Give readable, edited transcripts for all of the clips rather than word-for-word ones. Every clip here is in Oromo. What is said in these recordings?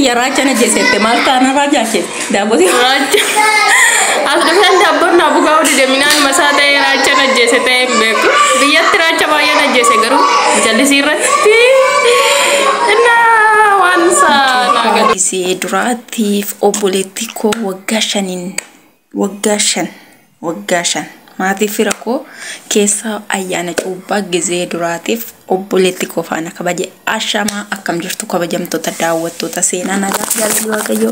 kiyya raachana jeesette maal taana raachache daaboti raacha asdufan dabbon na bugaa udi deminaan masaata raachana jeesette beeku biyyatti raacha baay'ee najjeese garuu jallisirratti na wansa naga isi duraatiif obboleetti koo waggaa shan maatii fira koo keessa ayyaana cuubbaa gizee duraatiif obboleetti koo faana kabaje ashamaa akkam jirtu kabajamtoota daawwattoota seenaa nagaa jaalalli waaqayyoo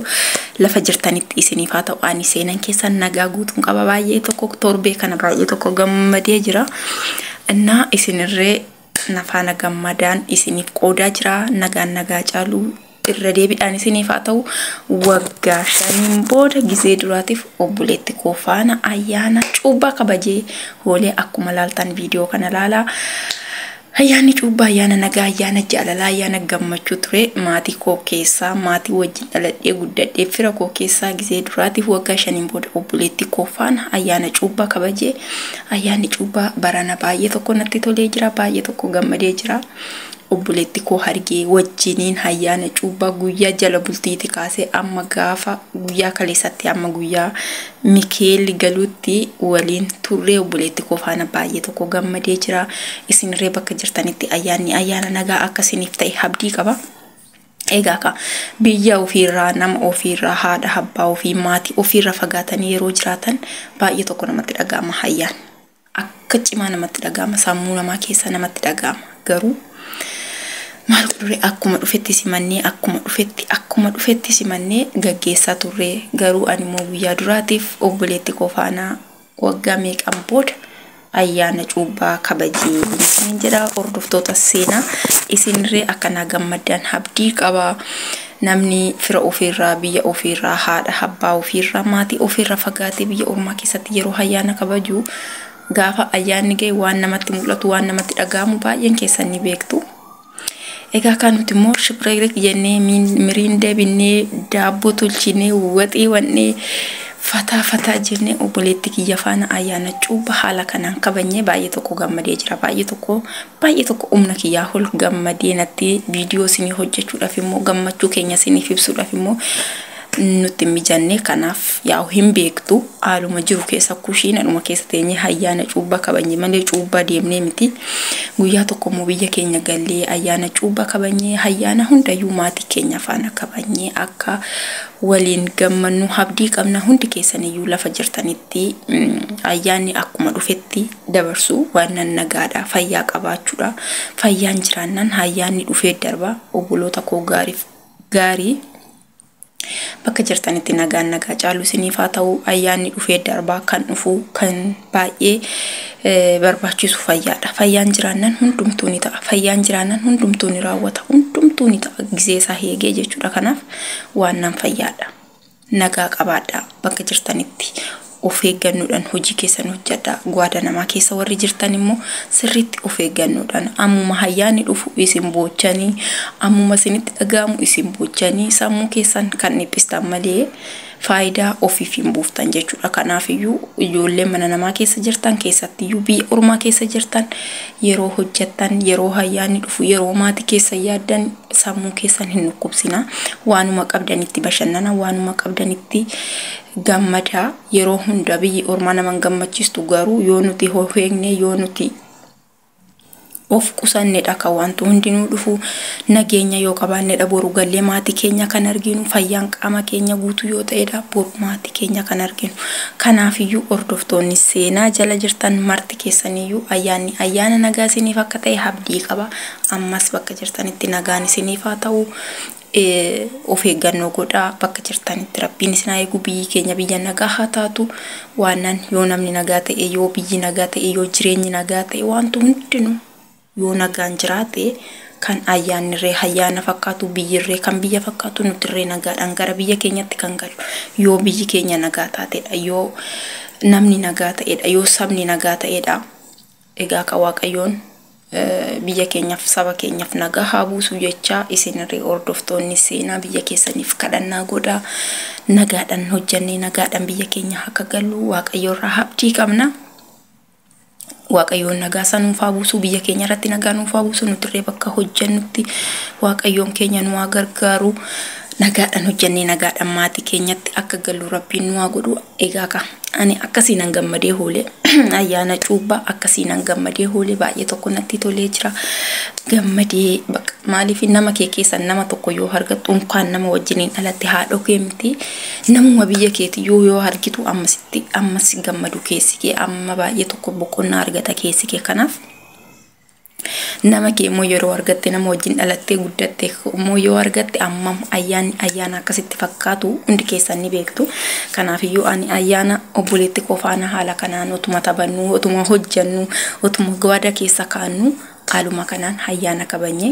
lafa jirtanitti isiniif haa ta'u ani seenan keessan nagaa guutuun qaba baay'ee tokko torbee kana baay'ee tokko gammadee jira innaa isinirree nafaana gammadaan isiniif qoodaa jira nagaa caaluu irra deebiidhaan isiniif haa ta'u waggaa 5 booda gizee duraatiif obboleetti koo faana ayyaana cuubbaa kabajee hoolee akkuma laaltan viidiyoo kana laalaa ayyaanni cuubbaa ayyaana nagaa ayyaana jaalalaa ayyaana gammachuu ture maatii koo keessaa maatii wajjin dhaladhee guddadhee fira koo keessaa gizee duraatiif waggaa 5 booda obboleetti koo faana ayyaana cuubbaa kabajee ayyaanni cuubbaa barana baay'ee tokko natti tolee jira baay'ee tokko gammadee jira obboleetti koo hargee wajjiniin ayyaana cuubbaa guyyaa jala bultiiti kaasee amma gaafa guyyaa kaleessatti amma guyyaa Mikaeel galuutti waliin turree obboleetti koo faana baay'ee tokko gammadee jira isinirree bakka jirtanitti ayyaana nagaa akkasiniif ta'e abdii qaba. Egaa ka biyya ofiirraa nama ofiirraa haadha abbaa ofii maatii ofiirraa fagaatanii yeroo jiraatan baay'ee tokko namatti dhaga'ama ayyaana akka cimaa namatti dhaga'ama sammuu namaa keessa namatti dhaga'ama garuu maal godhuree akkuma dhufetti simannee gaggeessaa turree garuu ani immoo guyyaa duraatiif obboleetti koo faana waggaa meeqan booda ayyaana cuubbaa kabajee isin jedha hordoftoota seenaa isinirree akkana gammaddan abdii qaba namni fira ofiirraa biyya ofiirraa haadha abbaa ofiirraa maatii ofiirraa fagaatee biyya ormaa keessatti yeroo ayyaana kabaju gaafa ayyaanni ga'e waan namatti mul'atu waan namatti dhaga'amu baay'een keessan ni beektu. Egaa kan nuti immoo shibreek jennee miriindee binnee daabboo tolchinee waxii wannee fataa jennee obboleetti kiyya faana ayyaana cuubbaa haala kanaan kabajnee baay'ee tokko gammadee jira baay'ee tokko humna kiyyaa ol gammadee natti viidiyoo isinii hojjechuudhaaf immoo gammachuu keenya isiniif ibsuudhaaf immoo nuti mijanne kanaaf yaa'u hin beektu haaluma jiru keessa kushiinadhuma keessa teenyee ayyaana cuubbaa kabajnee malee cuubbaa deemnee miti guyyaa tokko immoo biyya keenya gallee ayyaana cuubbaa kabajnee ayyaana hundayyuu maatii keenya faana kabajnee akka waliin gammannu abdii qabna hundi keessaniyyuu lafa jirtanitti ayyaanni akkuma dhufetti dabarsu waan nagaadha fayyaa qabaachuudha fayyaan jiraannan ayyaanni dhufee darba obboloota koo gaarii bakka jirtanitti nagaa caaluu isiniif haa ta'u ayyaanni dhufee darbaa kan dhufu kan baay'ee barbaachisu fayyaadha fayyaan jiraannan hundumtuu ni ta'a fayyaan jiraannan hundumtuu ni raawwata hundumtuu ni ta'a gizee isaa heegee jechuudha kanaaf waan nan fayyaadha nagaa qabaadha bakka jirtanitti of eeggannoodhaan hojii keessan hojjedha gwaada namaa keessa warri jirtan immoo sirriitti of eeggannoodhaan ammuma ayyaanni dhufu isin boochanii ammuma isinitti dhaga'amu isin boochanii sammuu keessan kan dhiphistan malee faayidaa ofiif hin buuftan jechuudha kanaaf iyyuu ijoollee mana namaa keessa jirtan keessatti iyyuu biyya ormaa keessa jirtan yeroo hojjettan yeroo ayyaanni dhufu yeroo maatii keessa yaaddan sammuu keessan hin nuqqubsina waanuma qabdanitti bashannana waanuma qabdanitti gammada yeroo hunda biyyi ormaa naman gammachiistu garuu yoo nuti hoofeegne yoo nuti of qusanneedha kan wantu hundinuu dhufu nageenya yoo qabaanneedha boru gallee maatii keenya kan arginu fayyaan qaama keenya guutuu yoo ta'eedha boru maatii keenya kan arginu kanaaf iyyuu hordoftoonni seenaa jala jirtan marti keessaniyyuu ayyaana nagaa isiniif akka ta'e abdii qaba ammas bakka jirtanitti nagaan isiniif haa ta'u of eeggannoo godhaa bakka jirtanitti rabbiin isin haa eegu biyyi keenya biyya nagaa haa taatu waanan yoo namni nagaa ta'e yoo biyyi nagaa ta'e yoo jireenyi nagaa ta'e wantu hundinuu yoo nagaan jiraate kan ayyaana fakkaatu biyyirree kan biyya fakkaatu nutirree nagaadhaan gara biyya keenyatti kan galu yoo biyyi keenya nagaa taatedha yoo namni nagaa ta'edha yoo sabni nagaa ta'edha egaa ka waaqayyoon biyya keenyaaf saba keenyaaf nagaa haa buusu jecha isinirree hordoftoonni seenaa biyya keessaniif kadhannaa godhaa nagaadhaan hojjannee nagaadhaan biyya keenya akka galu waaqayyoorraa abdii qabna. waaqayyoon nagaa sanuuf haa buusu biyya keenya irratti nagaa nuuf haa buusu nutirree bakka hojjannutti waaqayyoon keenya nu haa gargaaru nagaadhaan hojjannee nagaadhaan maatii keenyatti akka gallu rabbiin nu haa godhu. Egaa ka ani akkasiin an gammadee hoolee ayyaana cuubbaa akkasiin an gammadee hoolee baay'ee tokko natti tolee jira. Gammadee maaliif nama kee keessan nama tokko yoo argattu unkaan nama wajjiniin alatti haadha kee miti namuma biyya keetii yoo argitu ammas gammadu keessi kee amma baay'ee tokko boqonnaa argata keessi kee. Kanaaf nama kee immoo yeroo argatte nama wajjin dhalattee guddatte immoo yoo argatte ammam ayyaana akkasitti fakkaatu hundi keessan ni beektu. Kanaaf iyyuu ani ayyaana obboleetti qofaana haala kanaan utuma taphannu utuma hojjannu utuma gwaada keessa kaannu haaluma kanaan ayyaana kabanye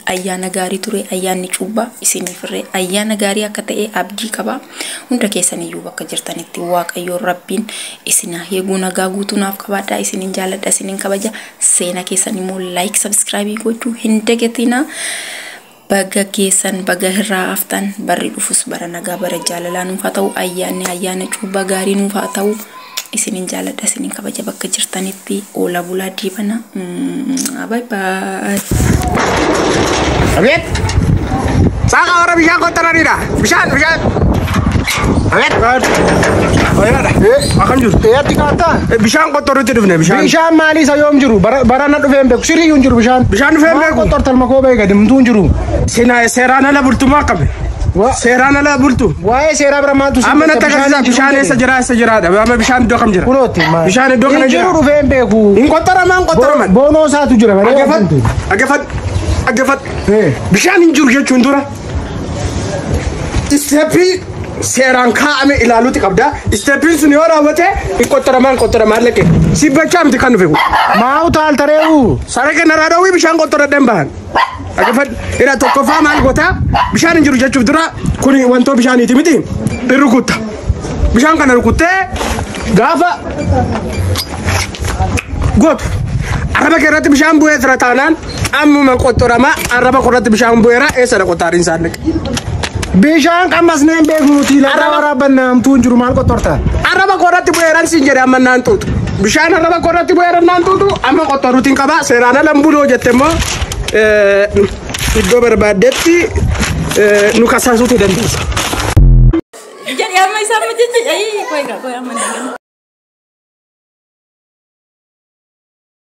ayyaana gaarii ture ayyaanni cuubbaa isiniifirree ayyaana gaarii akka ta'e abdii qaba. Hunda keessan iyyuu bakka jirtanitti waaqayyo rabbiin isinaa eeguu nagaa guutuu naaf qabaadhaa. Isinin jaalladha isinin kabaja. Seena keessan immoo like subscribe gochuu hin dagatinaa. Baga keessan baga irraa haftan barri dhufus bara nagaa bara jaalalaa nuuf haa ta'u. Ayyaana cuubbaa gaarii nuuf haa ta'u. Isinin jaalladha isinin kabaja bakka jirtanitti oola bulaa diibana. Bye bye. Abet. Saka orang bisa kau terarida. Bisa. Abet. Oh ya dah. Akan jur. Ya tikata. Bisa kau terus itu benar bisa. Bisa mali saya juru. Barana tu fembe. Siri juru bisa. Bisa tu fembe. Kau tertal makobe baik ada mtu juru. Sina serana la bertemu kabe. Serana la burtu. Wah, sera beramatu. Amana takkan bishaan sejarah. Ama bishaan dua kam jira. Kuroti. Bishaan dua kam jira. Juru fembe ku. Ingkotar man. Bono satu jira. Agafat. Bishaan injur je chundura. Istepi seran ka ame ilaluti kabda. Istepi suni ora wate. Ingkotar man leke. Si bacham ti kanu feku. Mau tal tareu. Sareke naradawi bishaan kotar demban. Agafat ira tokko famal gota bishaan injuru jechuuf dura kuni wanto bishaan iti miti irukutta bishaan kana rukutte gaafa got araba kerratti bishaan bu'ee tira taanaan ammuma qottorama araba korratti bishaan bu'eera eessa qotaariin isaanne bishaan qammas neen beeknuti lafa waraabannaan tuun jiru maal qottorta araba korratti bu'eeran siin jedhe amma naan tuutu bishaan araba korratti bu'eeran naan tuutu amma qottoruutiin qaba seeraana lambuloo jette immoo iddoo barbaadetti nu kasaasuutu dandeessa. Jadi amma isa amma jechuudha.